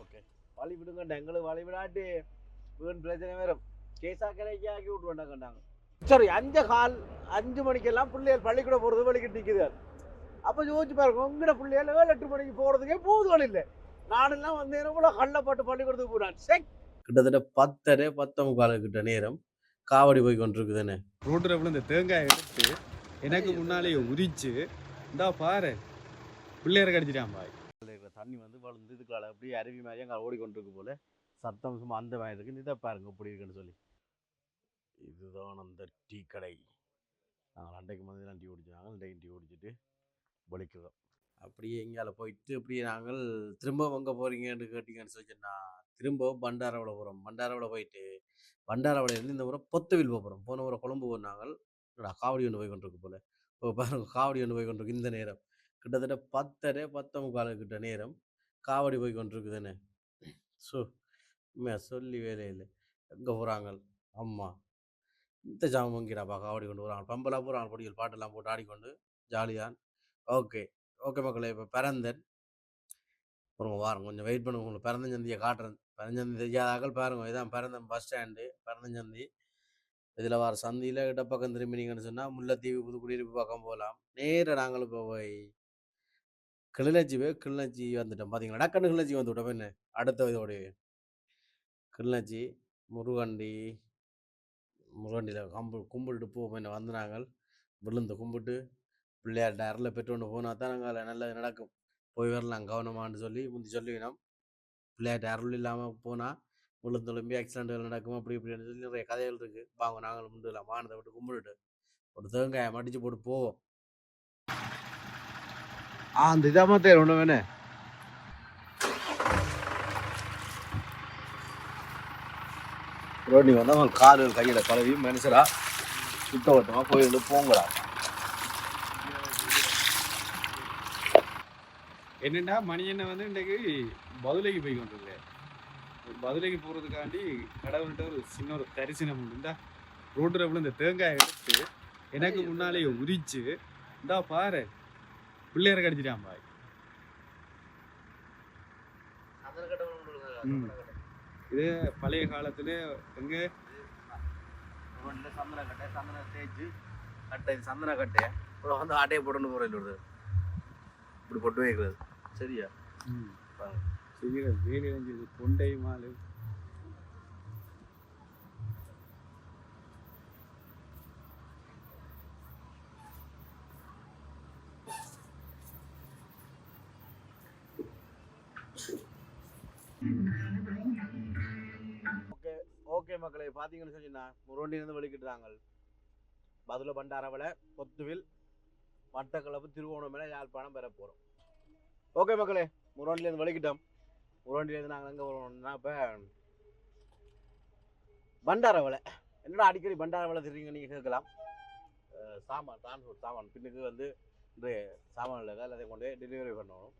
Okay. வழி விடுங்கண்டா எங்களுக்கு வழி விடாட்டி வீண் பிரச்சனை வரும். கேஸாக்கரைக்கு ஆக்கி விட்டுருவாண்டாங்கண்டாங்க. சரி 5:15 5 மணிக்கெல்லாம் பிள்ளைகள் பள்ளிக்கூடம் போகிறது வழிக்கிட்டு நிற்குது. அப்போ யோசிச்சு பாருங்க உங்கட பிள்ளைகள் 7-8 மணிக்கு போகிறதுக்கே போதுகள் இல்லை. நானெல்லாம் வந்து கூட கள்ளப்பட்டு பள்ளிக்கூடத்துக்கு போனான். கிட்டத்தட்ட 10:30 10:45 கிட்ட நேரம் காவடி போய் கொண்டிருக்குதுன்னு ரோட்டில் விழுந்த தேங்காய் எடுத்து எனக்கு முன்னாலேயே உரிச்சு இந்தா பாரு பிள்ளையரை கடிச்சிட்டான் பாய். தண்ணி வந்து வளர்ந்து இதுக்குள்ள அப்படியே அருவி மாதிரி அங்கே ஓடிக்கொண்டிருக்கு போல சத்தம் சும்மா அந்த மாதிரி இருக்கு. இதை பாருங்க இப்படி இருக்குன்னு சொல்லி. இதுதான் அந்த டீ கடை. நாங்கள் அன்றைக்கு வந்து டீ குடிச்சாங்க. இன்றைக்கு டீ குடிச்சிட்டு வலிக்கிறோம். அப்படியே எங்கால போயிட்டு அப்படியே நாங்கள் திரும்ப எங்கே போகிறீங்கன்னு கேட்டிங்கன்னு சொல்லிச்சுன்னா திரும்ப பண்டாரவளை போகிறோம். பண்டாரவளை போயிட்டு பண்டாரவளையிலேருந்து இந்த முறை பொத்துவில் போகிறோம். போன முறை கொழும்பு போனாங்கள் காவடி ஒன்று போய் கொண்டிருக்கு போல. இப்போ பாருங்க காவடி ஒன்று போய் கொண்டிருக்கு. இந்த நேரம் கிட்டத்தட்ட 10:30 10:45 கிட்ட நேரம் காவடி போய் கொண்டிருக்குதுன்னு. ஸோ சொல்லி வேலை இல்லை. எங்கே போகிறாங்க அம்மா இந்த ஜாமங்கிறாப்பா காவடி கொண்டு போகிறாங்க. பம்பலாக போகிறாங்க. பொடிகள் பாட்டெல்லாம் போட்டு ஆடிக்கொண்டு ஜாலியாக. ஓகே ஓகே மக்களே. இப்போ பிறந்தன் அப்புறம் வாரம் கொஞ்சம் வெயிட் பண்ணுங்க. உங்களுக்கு பிறந்தஞ்சந்தியை காட்டுறேன். பிறந்தஞ்சந்தி தெரியாதாக்கள் பாருங்க. இதான் பிறந்தன் பஸ் ஸ்டாண்டு பிறந்தஞ்சந்தி. இதில் வர சந்தியில் இடப்பக்கம் திரும்பினீங்கன்னு சொன்னால் முல்லைத்தீவு புதுக்குடியிருப்பு பக்கம் போகலாம். நேராக நாங்கள் இப்போ போய் கிளிநொச்சி வந்துட்டோம். பார்த்தீங்களா டக்குன்னு கிளிநொச்சி வந்து விட்டோம். என்ன அடுத்த இதோடைய கிளிநொச்சி முருகண்டியில் கும்பிட்டுட்டு போவோம். என்ன வந்து நாங்கள் விழுந்து கும்பிட்டு பிள்ளையார்ட்ட அருளை பெற்றுக்கொண்டு போனால் தான் நாங்கள் நல்லது நடக்கும். போய் வரலாம் கவனமானு சொல்லி முந்தி சொல்லிவினோம். பிள்ளையார்ட்ட அருள் இல்லாமல் போனால் விழுந்தொழும்பி ஆக்சிடென்ட்கள் நடக்கும் அப்படி இப்படின்னு சொல்லி நிறைய கதைகள் இருக்குது. வாங்க நாங்கள் முண்டுலாம் வானத்தை விட்டு கும்பிட்டுட்டு ஒரு தேங்காயை மடித்து போட்டு போவோம். அந்த இதாம தேர் ஒன்று வேணே ரோடி வந்து அவங்க கால் கையில் கழுவி மனுஷரா சுத்தவட்டமாக போயிட்டு போங்கடா. என்னென்னா மணியனை வந்து இன்றைக்கு பதுளைக்கு போய் கொண்டிருக்காரு. பதுளைக்கு போகிறதுக்காண்டி கடவுள்கிட்ட ஒரு சின்ன ஒரு தரிசனம் உண்டு. ரோட்டில் விழுந்த தேங்காய் எடுத்து எனக்கு முன்னாலேயே உரிச்சு இந்தா பாரு பிள்ளையரை கடிச்சிட்டான் பாய். இது பழைய காலத்துல எங்க சந்தன தேய்ச்சி கட்டை சந்தன கட்டையை அப்புறம் வந்து ஆட்டையை போட்டு போகிறது இப்படி பொட்டு வைக்கிறது. சரியா செய்கிற வேலை செஞ்சது கொண்டை மாலு. ஓகே ஓகே மக்களே. பார்த்தீங்கன்னு சொன்னீங்கன்னா முருகண்டிலிருந்து வெளிக்கிட்டுறாங்க. பதுளை பண்டாரவளை பொத்துவில் மட்டக்களப்பு திருவோணமலை யாழ்ப்பாணம் பெற போகிறோம். ஓகே மக்களே முருகண்டிலேருந்து வெளிக்கிட்டோம். முருகண்டிலேருந்து நாங்கள் எங்கே வருவோம்னா இப்போ பண்டாரவளை. என்னடா அடிக்கடி பண்டாரவளை தெரியுங்க நீங்கள் கேட்கலாம். சாமான் டிரான்ஸ்போர்ட் சாமான் பின்னுக்கு வந்து இந்த சாமான் இல்லை எல்லாத்தையும் கொண்டு டெலிவரி பண்ணணும்.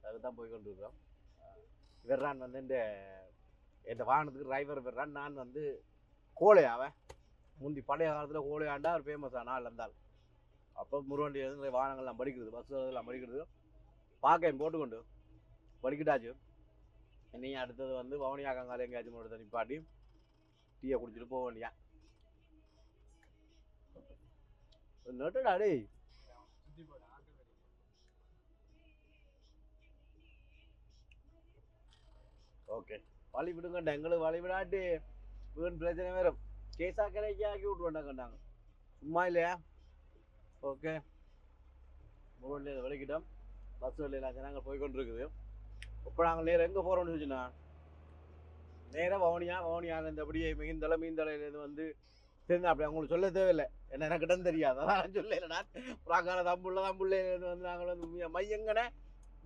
அதுக்கு தான் போய் கொண்டு இருக்கிறோம். வெர்றான் வந்து இந்த வாகனத்துக்கு டிரைவர் வெர்றான். நான் வந்து கோழையாவன் முந்தி பழைய காலத்தில் கோழையாண்டா ஒரு ஃபேமஸான ஆள் இருந்தால். அப்போ முருகண்டி நிறைய வாகனங்கள்லாம் படிக்கிறது பஸ் எல்லாம் படிக்கிறது பார்க்க போட்டுக்கொண்டு படிக்கிட்டாச்சு. நீ அடுத்தது வந்து வவுனியாக்காங்கால எங்கேயாச்சும் எடுத்து நிப்பாட்டி டீயை குடிச்சிட்டு போக வேண்டியா. நட்டுடா டேய். ஓகே வழி விடுங்கண்டா எங்களுக்கு வழி விடாட்டி வீண் பிரச்சனை வரும். கேஸாக்கரைக்கு ஆக்கி விட்டுருவாண்டாங்கண்டாங்க சும்மா இல்லையா. ஓகே முருகண்டில் வெளிக்கிட்டோம். பஸ் வெளியில் நாங்கள் போய் கொண்டு இருக்குது. இப்போ நாங்கள் நேரம் எங்கே போகிறோம்னு சொல்லிச்சுன்னா நேராக வவுனியாலேருந்து அப்படியே மீந்தலையிலேருந்து வந்து தெரிஞ்சா அப்படி அவங்களுக்கு சொல்ல தேவையில்லை. என்ன எனக்கிட்ட தெரியாது அதான் சொல்ல. நான் புறாக்கால தம்புள்ளேருந்து வந்து நாங்கள் வந்து மையங்கனை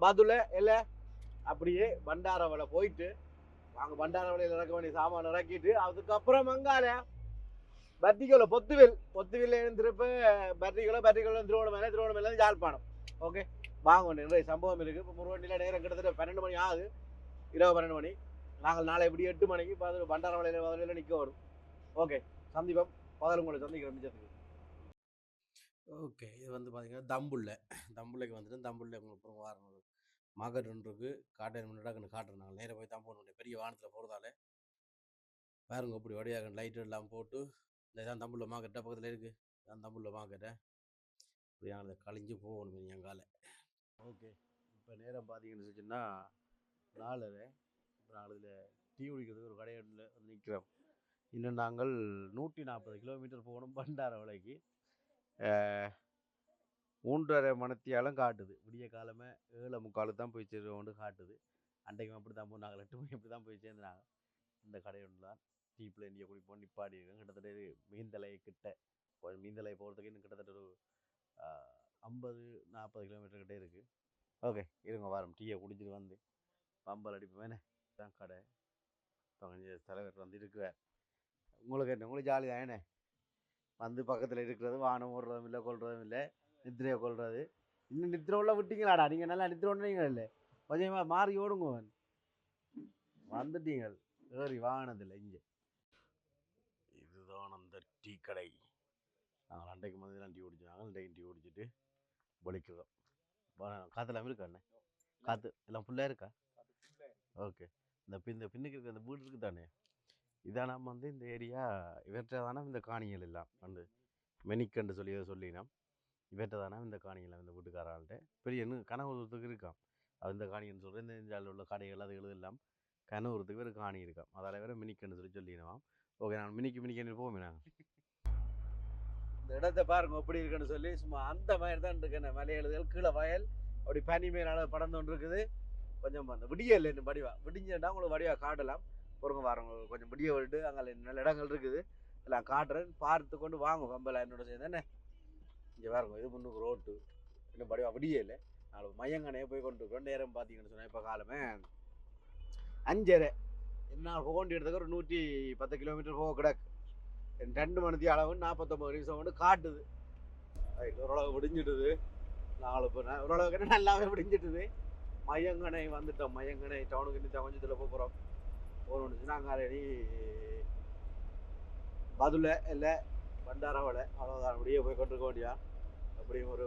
பதுளை இல்லை அப்படியே பண்டாரவளை போயிட்டு நாங்கள் பண்டாரவளையில் இறக்க வேண்டிய சாமான் இறக்கிட்டு அதுக்கப்புறம் மங்கால பர்த்திகோல பொத்துவில் திருப்ப பர்த்திகோல திருவோணமலை யாழ்ப்பாணம். ஓகே வாங்க நிறைய சம்பவம் இருக்குது. இப்போ முருகண்டியில் நேரம் கிட்டத்தட்ட 12 மணி ஆகுது. இரவு 12 மணி. நாங்கள் நாளை எப்படி 8 மணிக்கு பண்டாரவளையில் நிற்க வரும். ஓகே சந்திப்போம். உங்களை சந்திக்கிறோம் மிச்சத்துக்கு. ஓகே இது வந்து பார்த்தீங்கன்னா தம்புள்ளைக்கு வந்துட்டு தம்புள்ளை உங்களுக்கு வாரம் மார்க்கெட் ஒன்று இருக்குது. காட்டேன் முன்னாடி காட்டுறேன். நாங்கள் நேராக போய் தான் போகணும். பெரிய வாகனத்தில் போகிறதால பாருங்க இப்படி வழியாக லைட் எல்லாம் போட்டு இந்த தான் தம்புள்ள மார்க்கெட்டாக பக்கத்தில் இருக்குது. தான் தம்புள்ள மார்க்கெட்டை இப்படி நாங்கள் கழிஞ்சு போகணும் எங்கால. ஓகே, இப்போ நேரம் பார்த்தீங்கன்னு சொன்னா 4:30. இப்போ நாங்கள் இதில் டீ குடிக்கிறதுக்கு ஒரு கடையில் வந்து நிற்கிறோம். இன்னும் நாங்கள் 140 கிலோமீட்டர் போகணும் பண்டார விலைக்கு. 3:30 மணித்தியாலம் காட்டுது. விடிய காலமே 7:45 தான் போய் சேருவோம்னு காட்டுது. அன்றைக்கும் அப்படி தான் போய் நாங்கள் 8 மணி அப்படி தான் போய் சேர்ந்துனாங்க. இந்த கடை ஒன்று தான் டீ பிளேண்டியை குடிப்போம் நிப்பாடி இருக்கோம். கிட்டத்தட்ட மீன்தலை கிட்ட மீன்தலை போகிறதுக்கு இன்னும் கிட்டத்தட்ட ஒரு 50-40 கிலோமீட்டர் கிட்டே இருக்குது. ஓகே இருங்க வாரம் டீயை குடிச்சிட்டு வந்து பம்பல் அடிப்போம். தான் கடை இப்போ கொஞ்சம் தலைவர் வந்து இருக்கிறார். உங்களுக்கு என்ன உங்களுக்கு ஜாலி தான். வந்து பக்கத்தில் இருக்கிறது வானம் ஓடுறதும் இல்லை கொள்றதும் இல்லை நித்திரையை கொள்வது. இன்னும் நித்திரை உள்ள விட்டீங்களாடா நீங்கள் நல்லா நித்திரை ஒன்றுங்க இல்லை கொஞ்சமாக மாறி ஓடுங்க வந்துட்டீங்க ஏறி வாங்கினதில்லை இங்கே. இதுதான் அந்த டீ கடை. நாங்கள் அன்றைக்கு வந்து டீ குடிச்சாங்க. அன்றைக்கு டீ குடிச்சிட்டு வலிக்கிறோம். காற்று எல்லாமே இருக்கா அண்ணே? காற்று எல்லாம் ஃபுல்லாக இருக்கா? ஓகே. இந்த பின்னுக்கு இருக்க அந்த வீடு இருக்குது தானே இதான் நம்ம வந்து இந்த ஏரியா இவற்றை தானே இந்த காணிகள் எல்லாம் வந்து மெனிக்கண்டு சொல்லினா இவற்றை தானே இந்த காணிகள் இந்த வீட்டுக்காராள்கிட்ட பெரிய இன்னும் கனவுறதுக்கு இருக்கான். அது இந்த காணின்னு சொல்கிறேன். இந்த இந்தியாவில் உள்ள கடைகள் அது எல்லாம் கனவுறதுக்கு வேறு காணி இருக்கான். அதால் வேறு மினிக்கண்டு சொல்லினோம். ஓகே நான் மினிக்கு போவோமே நாங்கள். இந்த இடத்த பாருங்க எப்படி இருக்குன்னு சொல்லி சும்மா அந்த மாதிரி தான் இருக்கேன். மலை எழுதுகள் கீழே வயல் அப்படி பனி மேல படந்து கொண்டு இருக்குது. கொஞ்சம் அந்த விடிய இல்லை இன்னும் வடிவா விடிஞ்சா உங்களுக்கு வடிவா காட்டலாம். பொறுங்க வாரங்க கொஞ்சம் விடிய விட்டு அங்கே நல்ல இடங்கள் இருக்குது எல்லாம் காட்டுறேன். பார்த்து கொண்டு வாங்க பம்பல என்னோட சேர்ந்து என்ன இங்கே பாருங்க. இது முன்னுக்கு ரோட்டு இன்னும் வடிவா விடிய இல்லை. நாலு மையங்கனையே போய் கொண்டு இருக்கோம். நேரம் பார்த்தீங்கன்னு சொன்னால் இப்போ காலமே 5:30. என்ன போக இடத்துக்கு ஒரு 110 கிலோமீட்டர் போக கிடக்கு. 2 மணித்தி அளவு 49 நிமிஷம் கொண்டு காட்டுது. ஓரளவு விடிஞ்சிட்டுது. 4 ஓரளவுக்கு நல்லாவே விடிஞ்சிட்டுது. மையங்கனை வந்துட்டோம். மையங்கனை டவுனுக்கு இன்னும் கொஞ்சத்தில் போகிறோம். போகணுன்னு நாங்கள் ரெடி பதுல இல்லை பண்டாரவளை அவ்வளோதான். அப்படியே போய் கொண்டிருக்க வேண்டியா. அப்படியும் ஒரு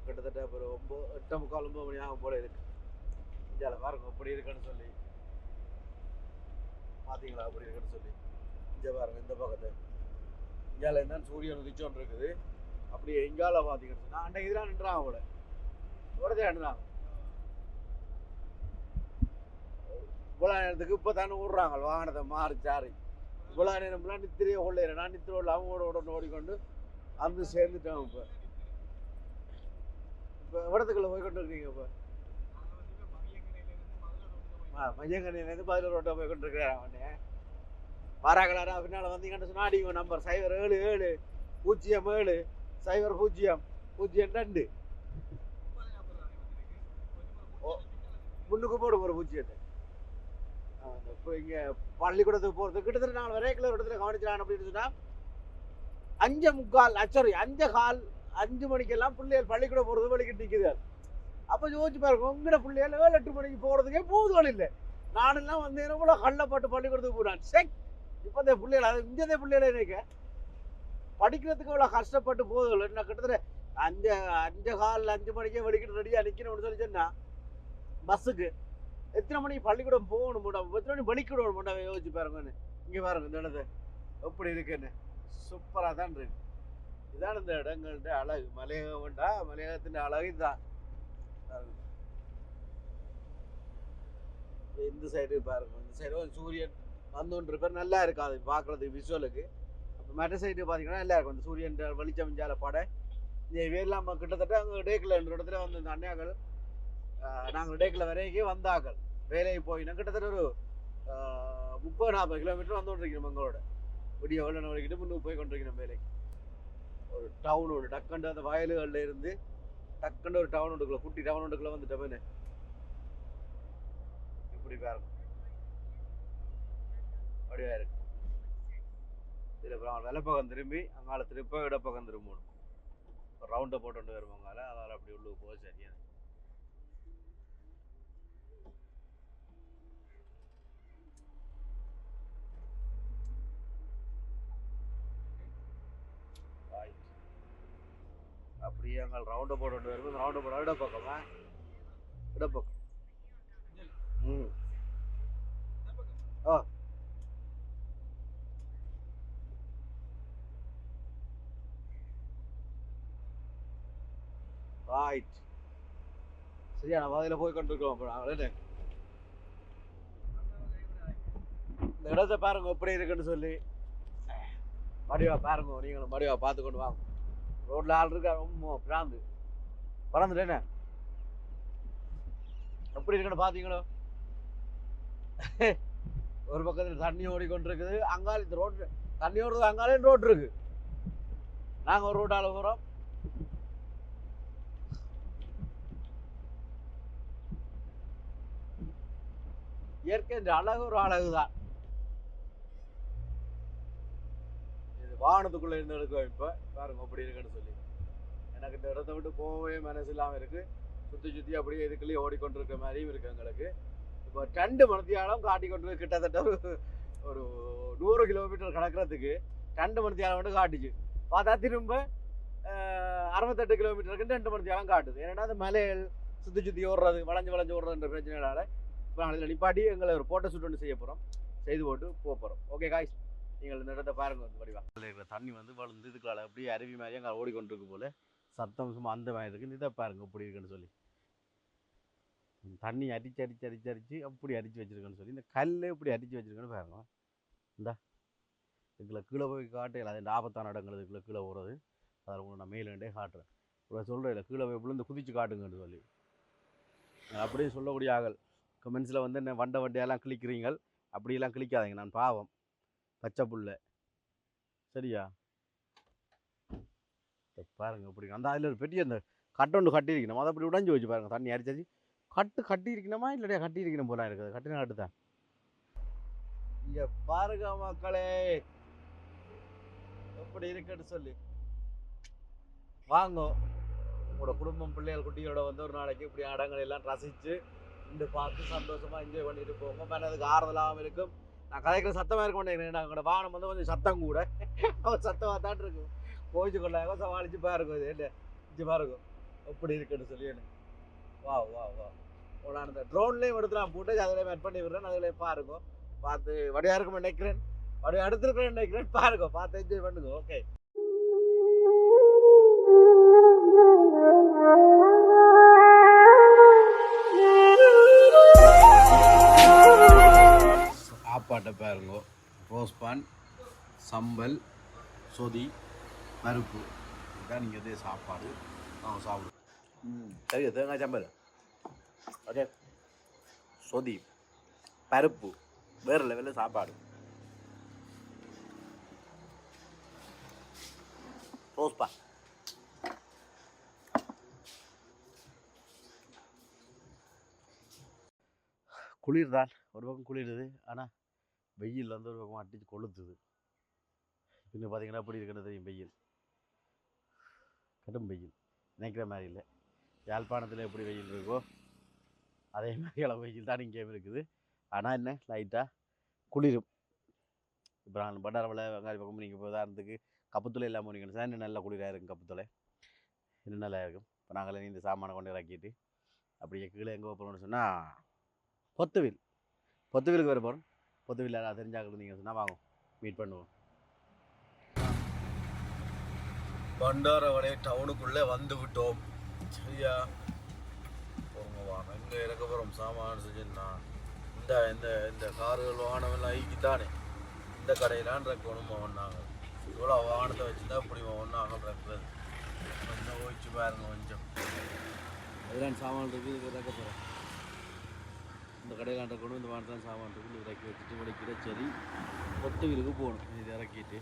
கிட்டத்தட்ட ஒரு 8:45-9 மணி ஆகும் போல இருக்கு. இந்தியாவில் பாருங்க அப்படி இருக்குன்னு சொல்லி பார்த்தீங்களா அப்படி இருக்குன்னு சொல்லி. இங்கே பாருங்க இந்த பக்கத்தை இந்தியாவில் என்னன்னு சூரியன் உதிச்சோன்னு இருக்குது. அப்படியே எங்கால பார்த்தீங்கன்னு சொன்னால் அன்றைக்கு இதெல்லாம் நின்றாங்க அவளை உடனே நின்றாங்க. இவ்வளோ நேரத்துக்கு இப்போ தானே விட்றாங்க வாகனத்தை மாறி சாரி. இவ்வளோ நேரம்லாம் நித்திரையே கொள்ளையிறேன். நான் நித்திரை இல்லாமல் ஓடிக்கொண்டு வந்து சேர்ந்துட்டேன். இப்போ இடத்துக்குள்ள போய் கொண்டு இருக்கீங்க. இப்போ மையங்கனையிலேருந்து 11 போய் கொண்டு இருக்கிறேன். அவனே வாராக்களாரா பின்னால் வந்தீங்கன்னு சொன்னால் அடிங்க நம்பர் 0770070002 முன்னுக்கு போடுங்க ஒரு 0. இப்போ இங்கே பள்ளிக்கூடத்துக்கு போகிறது கிட்டத்தட்ட நாங்கள் வரைக்கில் ஒரு இடத்துல கவனிச்சிடான் அப்படின்னு சொன்னால் 5:45 5 மணிக்கெல்லாம் பிள்ளைகள் பள்ளிக்கூடம் போகிறது வழிக்கிட்டு நிற்குது. அப்போ யோசிச்சு பாருங்க உங்களோட பிள்ளைகள் 7-8 மணிக்கு போகிறதுக்கே போதுகள் இல்லை. நானெல்லாம் வந்து எவ்வளோ கள்ளப்பட்டு பள்ளிக்கூடத்துக்கு போகிறான். சரி இப்போ இந்த பிள்ளைகள் அது இங்கே பிள்ளைகளை நினைக்க படிக்கிறதுக்கு இவ்வளோ கஷ்டப்பட்டு போதுகள். என்ன கிட்டத்தட்ட 5 மணிக்கே வெளிக்கிட்டு ரெடியாக நிற்கணும்னு சொல்லி சொன்னா பஸ்ஸுக்கு எத்தனை மணிக்கு பள்ளிக்கூடம் போகணும் மேடம், எத்தனை மணி பள்ளிக்கூடம் மேடம் யோசிச்சு பாருங்கன்னு. இங்கே பாருங்க இந்த இடத்த எப்படி இருக்குன்னு சூப்பராக தான் இருக்கு. இதான் இந்த இடங்கள்ட அழகு. மலையகம் வேண்டா மலையகத்தின் அழகு தான். இந்த சைடு பாருங்க. இந்த சைடு சூரியன் வந்து பேர் நல்லா இருக்காது பார்க்குறதுக்கு விஷுவலுக்கு. அப்போ மற்ற சைடு பார்த்தீங்கன்னா நல்லா இருக்கும். அந்த சூரியன் வெளிச்சம் மிஞ்சால பட இந்த வேலாம் கிட்டத்தட்ட அங்கே டேக்கில் 2 இடத்துல வந்து இந்த அண்ணையாக்கள் நாங்கள் டேக்கில் வரைக்கும் வந்தாக்கள் வேலைக்கு போயினா கிட்டத்தட்ட ஒரு 30-40 கிலோமீட்டர் வந்து கொண்டிருக்கணும். எங்களோட விடிய வெள்ளன வரைக்கிட்டு முன்னுக்கு போய் கொண்டிருக்கணும் வேலைக்கு. ஒரு டவுன் ஒன்று டக்குண்டு அந்த வயல்களில் இருந்து டக்குண்டு ஒரு டவுன் ஒன்றுக்குள்ள குட்டி டவுன் ஒன்றுக்குள்ள வந்துட்டோமே இப்படி பாருங்க அப்படியா இருக்கு. இதில் அப்புறம் வெள்ளப்பக்கம் திரும்பி அங்கால திருப்ப இடப்பக்கம் திரும்பணும். ஒரு ரவுண்டை போட்டு வருவாங்க. அதால் அப்படி உள்ளே போக சரியா. அப்படியே அங்கே ரவுண்டை போட்டு வரும்போது ரவுண்டை போட இட பக்கமா இடப்பக்கம். ம். ஆ. ரைட். சரியான பாதையில் போய் கொண்டிருக்கோம் இப்போ நாங்கள். இந்த இடத்தை பாருங்க எப்படி இருக்குன்னு சொல்லி மடிவா பாருங்க, நீங்களும் மடிவா பார்த்து கொண்டு வாங்க. ரோட்ல ஆள் இருக்கா ரொம்ப பிராந்து பறந்துட்டேனே எப்படி இருக்குன்னு பார்த்தீங்களோ. ஒரு பக்கத்தில் தண்ணி ஓடிக்கொண்டிருக்குது, அங்கால இந்த ரோடு தண்ணி ஓடுறது, அங்காலே ரோடு இருக்கு. நாங்கள் ஒரு ரோட்டால போகிறோம். இயற்கை இந்த அழகு ஒரு அழகுதான். இது வாகனத்துக்குள்ள இருந்து எடுக்கும். இப்ப பாருங்க அப்படி இருக்குன்னு சொல்லி எனக்கு இந்த இடத்த விட்டு போகவே மனசு இல்லாம இருக்கு. சுத்தி சுத்தி அப்படியே இதுக்குள்ளேயே ஓடிக்கொண்டிருக்க மாதிரியும் இருக்கு எங்களுக்கு. இப்போ 2 மணித்தியாலம் காட்டி கொண்டு கிட்டத்தட்ட ஒரு 100 கிலோமீட்டர் கடக்கிறதுக்கு 2 மணித்தியாலம் மட்டும் காட்டுச்சு. பார்த்தா திரும்ப 68 கிலோமீட்டருக்கு 2 மணித்தியாலம் காட்டுது. ஏன்னா அந்த மலைகள் சுத்தி சுத்தி ஓடுறது, வளைஞ்சு வளைஞ்சு ஓடுறதுன்ற பிரச்சனைனால இப்போ நாங்கள் நிப்பாட்டி எங்களை ஒரு போட்டோ ஷூட் ஒன்று செய்ய போகிறோம். செய்து போட்டு போகிறோம். ஓகே காய்ஸ், நீங்கள் இந்த இடத்தை பாருங்க. வந்து வடிவா இருக்கிற தண்ணி வந்து வளர்ந்து இதுக்குள்ள அப்படியே அருவி மாதிரியே அங்கே ஓடிக்கொண்டிருக்கு போல. சத்தம் சும்மா அந்த மாதிரி இருக்குது. இதை பாருங்க இப்படி இருக்குன்னு சொல்லி தண்ணி அடிச்சு அடிச்சு அடிச்சு அடிச்சு அப்படி அடிச்சு வச்சிருக்கேன்னு சொல்லி இந்த கல்லே இப்படி அடிச்சு வச்சிருக்கேன்னு பாருங்க. இந்த இதுக்குள்ள கீழே போய் காட்டையில் அது ஆபத்தான இடங்கள் இதுக்குள்ள கீழே போகிறது. அதில் உங்களுக்கு நான் மேலேண்டே காட்டுறேன். இப்போ சொல்கிறேன் இல்லை கீழே போய் விழுந்து குதிச்சு காட்டுங்கன்னு சொல்லி அப்படியே சொல்லக்கூடிய ஆகல் கமெண்ட்ஸில் வந்து என்ன வண்டை வண்டையெல்லாம் கிளிக்கிறீங்க, அப்படியெல்லாம் கிளிக்காதீங்க. நான் பாவம் பச்சை புள்ள. சரியா பாருங்க இப்படி அந்த அதில் ஒரு பெரிய அந்த கட்டொண்டு கட்டியிருக்கணும். அதை அப்படி உடஞ்சி வச்சு பாருங்க. தண்ணி அடிச்சாச்சு கட்டியிருக்கணுமா இல்லையா? கட்டியிருக்கணும் போல இருக்குது. கட்டின கட்டு தான். இங்கே பாருங்க மக்களே எப்படி இருக்குன்னு சொல்லி வாங்க. உங்களோட குடும்பம் பிள்ளைகள் குட்டிகளோட வந்து ஒரு நாளைக்கு இப்படி இடங்கள் எல்லாம் ரசித்து இன்று பார்த்து சந்தோஷமா என்ஜாய் பண்ணிட்டு போங்க. மனதுக்கு ஆறுதலாகவும் இருக்கும். நான் கதைக்கிற சத்தமாக இருக்க மாட்டேங்கிறேன். நாங்களோட வாகனம் வந்து கொஞ்சம் சத்தம் கூட சத்தமாக தான் இருக்கும். கோவிச்சு கொள்ளாக சமாளிச்சு பாருங்க. இது என்ன பாருங்க எப்படி இருக்குன்னு சொல்லி என்ன வா வா வா. நான் அந்த ட்ரோன்லேயும் எடுத்து நான் போட்டு அதில் மெட் பண்ணி விடுறேன். அதில் பாருங்க. பார்த்து வடியா இருக்கும் நினைக்கிறேன். வடியா எடுத்துருக்கிறேன் நினைக்கிறேன். பாருங்க, பார்த்து என்ஜாய் பண்ணுங்க. ஓகே. சாப்பாட்டை பாருங்க. ரோஸ்பான், சம்பல், சொதி, பருப்பு, இதுதான் நீங்கள் இதே சாப்பாடு. சாப்பிடுவோம். சரியா? தேங்காய் சம்பல், ஓகே, சொதி, பருப்பு, வேறு லெவலில் சாப்பாடு. ரோஸ்பான் குளிர் தான். ஒரு பக்கம் குளிருது, ஆனால் வெயில் வந்து ஒரு பக்கம் அடிச்சு கொளுத்துது. இன்னும் பார்த்தீங்கன்னா எப்படி இருக்குன்னு தெரியும். வெயில் கடும் வெயில், நினைக்கிற மாதிரி இல்லை. யாழ்ப்பாணத்தில் எப்படி வெயில் இருக்கோ அதே மாதிரி அளவு வெயில் தான் இங்கேயும் இருக்குது. ஆனால் என்ன லைட்டாக குளிரும். இப்போ நான் பண்டாரவளை வெங்காய பக்கம் நீங்கள் இப்போ உதாரணத்துக்கு கப்புத்துளை இல்லாமல் போனீங்கன்னு சொன்னால் இன்னும் நல்லா குளிராக இருக்கும். கப்புத்துளை இன்னும் நல்லா இருக்கும். இப்போ நாங்களே இந்த சாமானை கொண்டு இறக்கிட்டு அப்படியே கீழே எங்கே போகிறோம்னு சொன்னால் பொத்துவிலுக்கு வர போகிறோம். பொத்துவில் யாராவது தெரிஞ்சாக்கள் நீங்கள் சொன்னால் வாங்க, மீட் பண்ணுவோம். பண்டாரவளை டவுனுக்குள்ளே வந்து விட்டோம். சரியா போங்க வாங்க. எங்கே இறக்க போகிறோம் சாமான் செஞ்சுன்னா இந்த இந்த இந்த கார்கள் வாகனமெல்லாம் ஐக்கித்தானே இந்த கடையிலான் ரெக்கணும் ஒன்றாங்க. இவ்வளோ வாகனத்தை வச்சு தான் இப்படி ஒன்றாக ரெக்குறது. கொஞ்சம் ஓய்ச்சி பாருங்க. கொஞ்சம் அதெல்லாம் சாமான் இருக்குது. இது இறக்க போகிறோம். இந்த கடையிலாண்ட கொண்டு இந்த மாதிரி தான் சாமான் இருக்குது. இறக்கி வச்சுட்டு வலிக்கிட சரி பொத்துவிலுக்கு போகணும். இது இறக்கிட்டு